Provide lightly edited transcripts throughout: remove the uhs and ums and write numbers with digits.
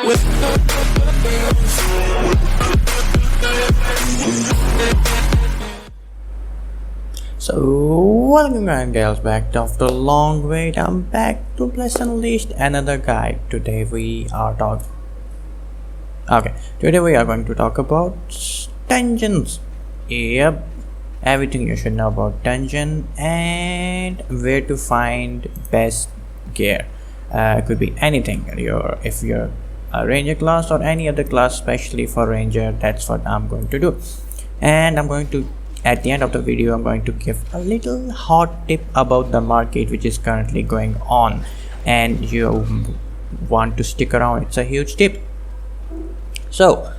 So welcome guys and girls back after a long wait. I'm back to Bless Unleashed another guide. Today we are going to talk about dungeons. Yep, everything you should know about dungeon and where to find best gear. It could be anything. If you're a ranger class or any other class, especially for ranger, that's what I'm going to do. And at the end of the video, I'm going to give a little hot tip about the market which is currently going on, and you want to stick around. It's a huge tip. So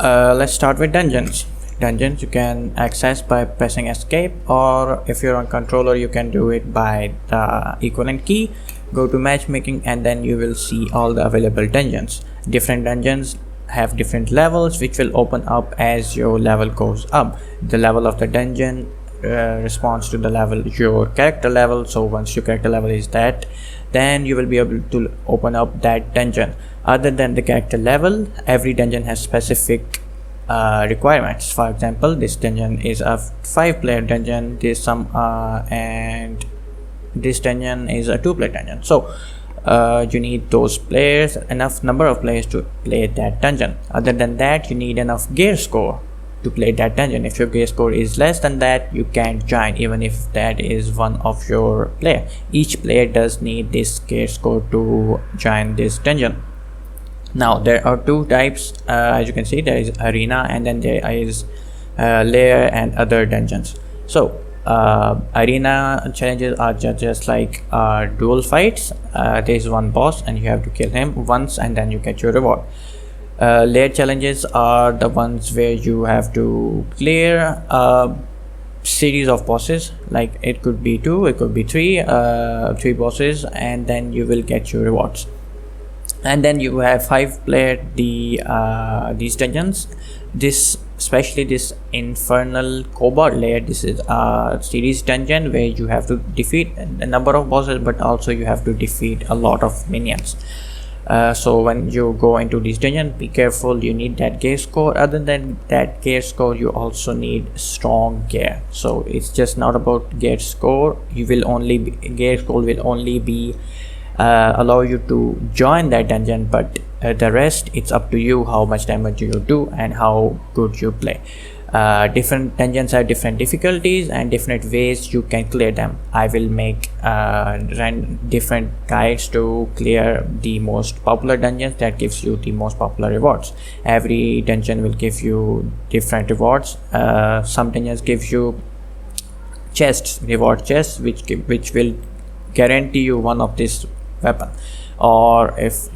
let's start with dungeons. Dungeons you can access by pressing escape, or if you're on controller you can do it by the equivalent key. Go to matchmaking and then you will see all the available dungeons. Different dungeons have different levels which will open up as your level goes up. The level of the dungeon responds to the level your character level. So once your character level is that, then you will be able to open up that dungeon. Other than the character level, every dungeon has specific requirements. For example, this dungeon is a 5-player dungeon, and this dungeon is a 2-player dungeon. So you need those players, enough number of players to play that dungeon. Other than that, you need enough gear score to play that dungeon. If your gear score is less than that, you can't join, even if that is one of your player. Each player does need this gear score to join this dungeon. Now there are two types, as you can see. There is arena and then there is lair and other dungeons. So arena challenges are just like duel fights. There is one boss and you have to kill him once and then you get your reward. Lair challenges are the ones where you have to clear a series of bosses, like it could be 2, it could be 3 bosses, and then you will get your rewards. And then you have 5-player these dungeons. Especially this infernal cobalt lair, this is a series dungeon where you have to defeat a number of bosses, but also you have to defeat a lot of minions. So when you go into this dungeon, be careful, you need that gear score. Other than that gear score, you also need strong gear. So it's just not about gear score. Gear score will only be allow you to join that dungeon, but the rest, it's up to you how much damage you do and how good you play. Different dungeons have different difficulties and different ways you can clear them. I will make different guides to clear the most popular dungeons that gives you the most popular rewards. Every dungeon will give you different rewards. Some dungeons give you reward chests which will guarantee you one of this weapon, or it's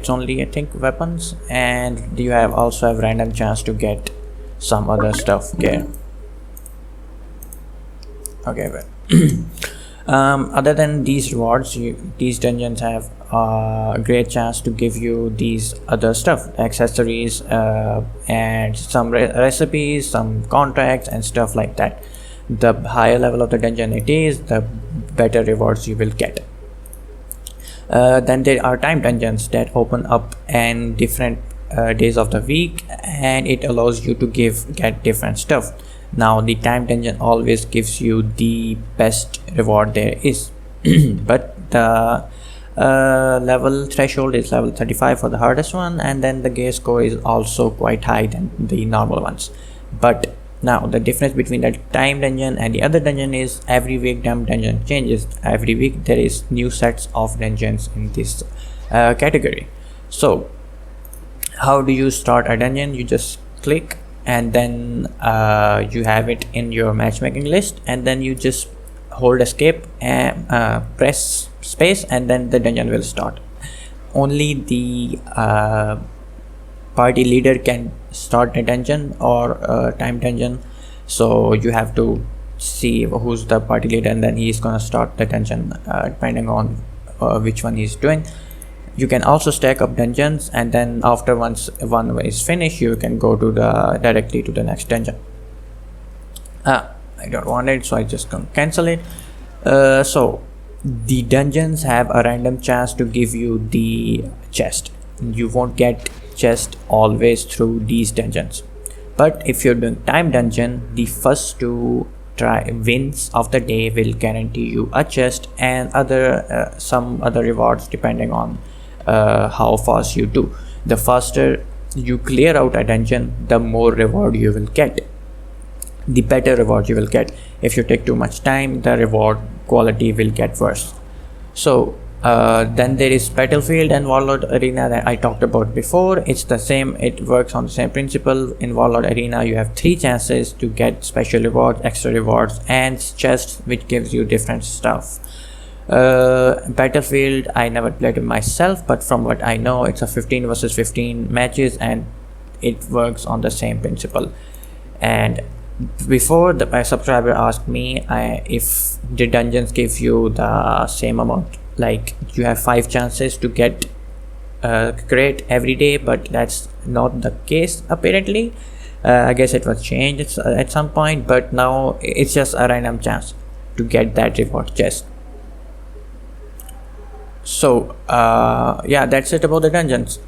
only I think weapons, and you also have random chance to get some other stuff gear. Okay, well other than these rewards, these dungeons have a great chance to give you these other stuff, accessories, and some recipes, some contracts and stuff like that. The higher level of the dungeon it is, the better rewards you will get. Then there are time dungeons that open up in different days of the week, and it allows you to get different stuff. Now the time dungeon always gives you the best reward there is but the level threshold is level 35 for the hardest one, and then the gear score is also quite high than the normal ones. But now the difference between the time dungeon and the other dungeon is every week dungeon changes. Every week there is new sets of dungeons in this category. So how do you start a dungeon? You just click and then you have it in your matchmaking list, and then you just hold escape and press space, and then the dungeon will start. Only the party leader can start a dungeon or a time dungeon, so you have to see who's the party leader and then he's gonna start the dungeon depending on which one he's doing. You can also stack up dungeons, and then after once one is finished, you can go to directly to the next dungeon. I don't want it, so I just can cancel it. So the dungeons have a random chance to give you the chest. you won't get chest always through these dungeons. But if you're doing time dungeon, the first two try wins of the day will guarantee you a chest and some other rewards depending on how fast you do. The faster you clear out a dungeon, the more reward you will get, the better reward you will get. If you take too much time, the reward quality will get worse. So then there is Battlefield and Warlord Arena that I talked about before. It's the same, it works on the same principle. In Warlord Arena you have 3 chances to get special rewards, extra rewards and chests which gives you different stuff. Battlefield I never played it myself, but from what I know it's a 15 versus 15 matches and it works on the same principle. And before my subscriber asked me if the dungeons give you the same amount, like you have 5 chances to get crate every day, but that's not the case apparently. I guess it was changed at some point, but now it's just a random chance to get that reward chest. So yeah, that's it about the dungeons.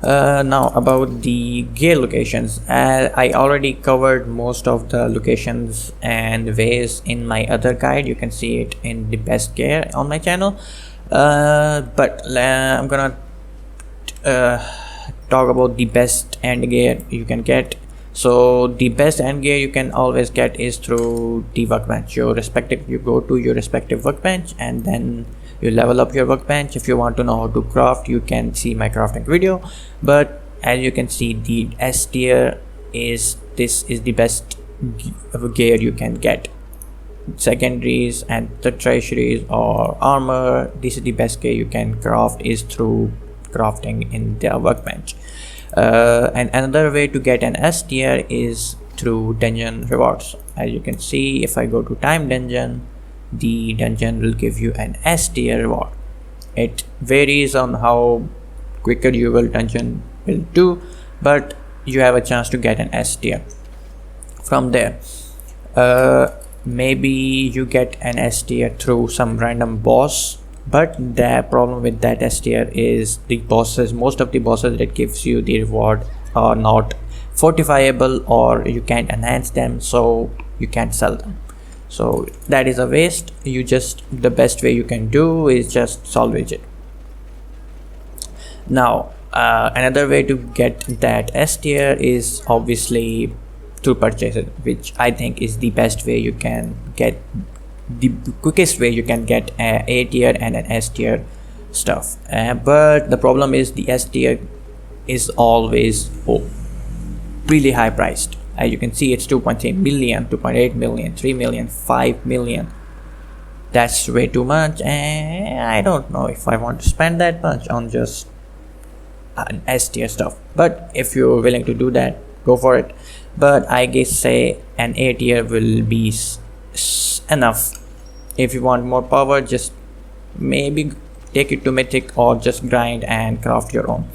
Now about the gear locations, I already covered most of the locations and ways in my other guide. You can see it in the best gear on my channel, but I'm gonna talk about the best end gear you can get. So the best end gear you can always get is through the workbench. You go to your respective workbench and then you level up your workbench. If you want to know how to craft, you can see my crafting video, but as you can see, the S tier is the best gear you can get. Secondaries and the tertiaries or armor, this is the best gear you can craft is through crafting in their workbench. And another way to get an S tier is through dungeon rewards. As you can see, if I go to time dungeon, the dungeon will give you an S tier reward. It varies on how quicker you will dungeon will do, but you have a chance to get an S tier from there. Maybe you get an S tier through some random boss, but the problem with that S tier is most of the bosses that gives you the reward are not fortifiable, or you can't enhance them, so you can't sell them. So that is a waste. The best way you can do is just salvage it. Now another way to get that S tier is obviously through purchases, which I think is the best way you can get, the quickest way you can get A tier and an S tier stuff. But the problem is the S tier is always really high priced. As you can see, it's 2.3 million, 2.8 million, 3 million, 5 million. That's way too much, and I don't know if I want to spend that much on just an S tier stuff. But if you're willing to do that, go for it. But I guess say an A tier will be enough. If you want more power, just maybe take it to mythic or just grind and craft your own,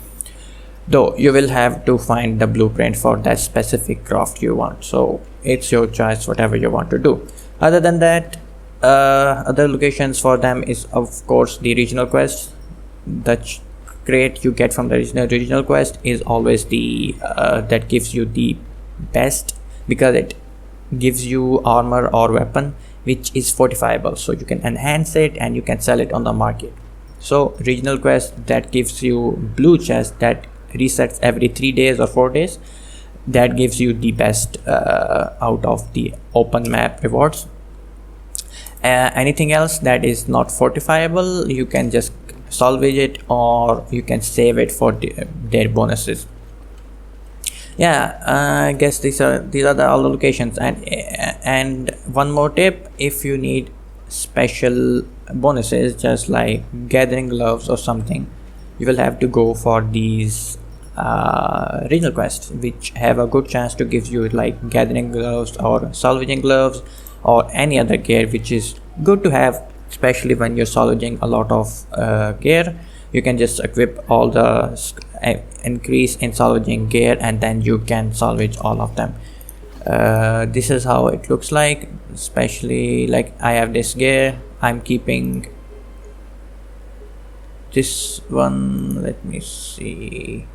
though you will have to find the blueprint for that specific craft you want. So it's your choice, whatever you want to do. Other than that, other locations for them is of course the regional quest. The crate you get from the regional quest is always the that gives you the best, because it gives you armor or weapon which is fortifiable, so you can enhance it and you can sell it on the market. So regional quest that gives you blue chest that resets every 3 days or 4 days, that gives you the best out of the open map rewards. Anything else that is not fortifiable, you can just salvage it or you can save it for their bonuses. Yeah, I guess these are all the locations. And one more tip, if you need special bonuses just like gathering gloves or something, you will have to go for these regional quests, which have a good chance to give you like gathering gloves or salvaging gloves or any other gear, which is good to have, especially when you're salvaging a lot of gear. You can just equip all the increase in salvaging gear and then you can salvage all of them. This is how it looks like, especially like I have this gear, I'm keeping this one, let me see.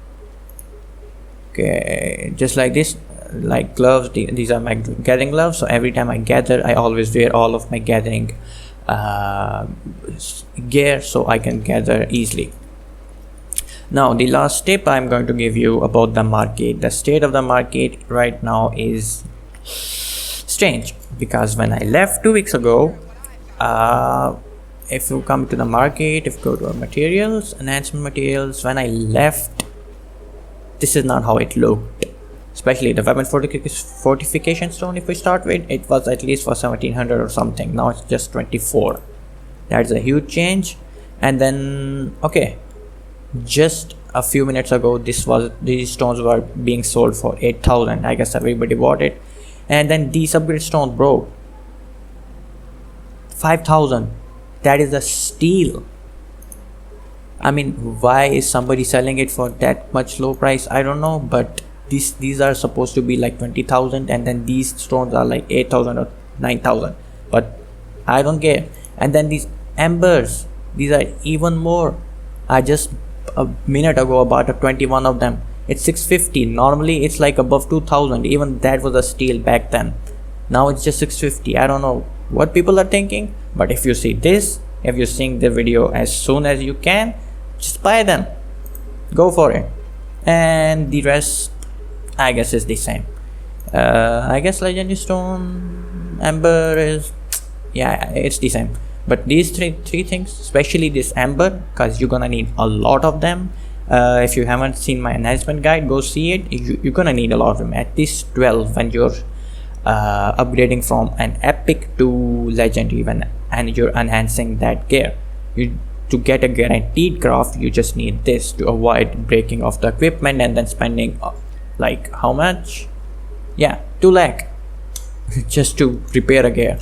Okay, just like this, like gloves, these are my gathering gloves. So every time I gather, I always wear all of my gathering gear so I can gather easily. Now the last tip I'm going to give you about the market. The state of the market right now is strange, because when I left 2 weeks ago, if you come to the market, if you go to our materials, enhancement materials, when I left, this is not how it looked. Especially the weapon fortification stone, if we start with, it was at least for 1700 or something. Now it's just 24. That's a huge change. And then, okay, just a few minutes ago, these stones were being sold for 8,000. I guess everybody bought it. And then these upgrade stones, bro, 5,000. That is a steal. I mean, why is somebody selling it for that much low price? I don't know, but these are supposed to be like 20,000, and then these stones are like 8,000 or 9,000. But I don't care. And then these embers, these are even more. I just a minute ago bought a 21 of them. It's 650. Normally it's like above 2,000. Even that was a steal back then. Now it's just 650. I don't know what people are thinking, but if you see this, if you're seeing the video as soon as you can, just buy them, go for it. And the rest, I guess, is the same. I guess legendary stone, ember is, yeah, it's the same. But these three things, especially this ember, because you're gonna need a lot of them. If you haven't seen my enhancement guide, go see it. You're gonna need a lot of them, at least 12 when you're upgrading from an epic to legendary, and you're enhancing that gear. To get a guaranteed craft, you just need this to avoid breaking of the equipment and then spending like how much? Yeah, 2 lakh just to repair a gear.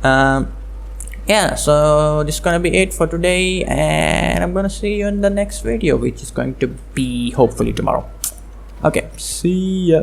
Yeah, so this is gonna be it for today, and I'm gonna see you in the next video, which is going to be hopefully tomorrow. Okay, see ya.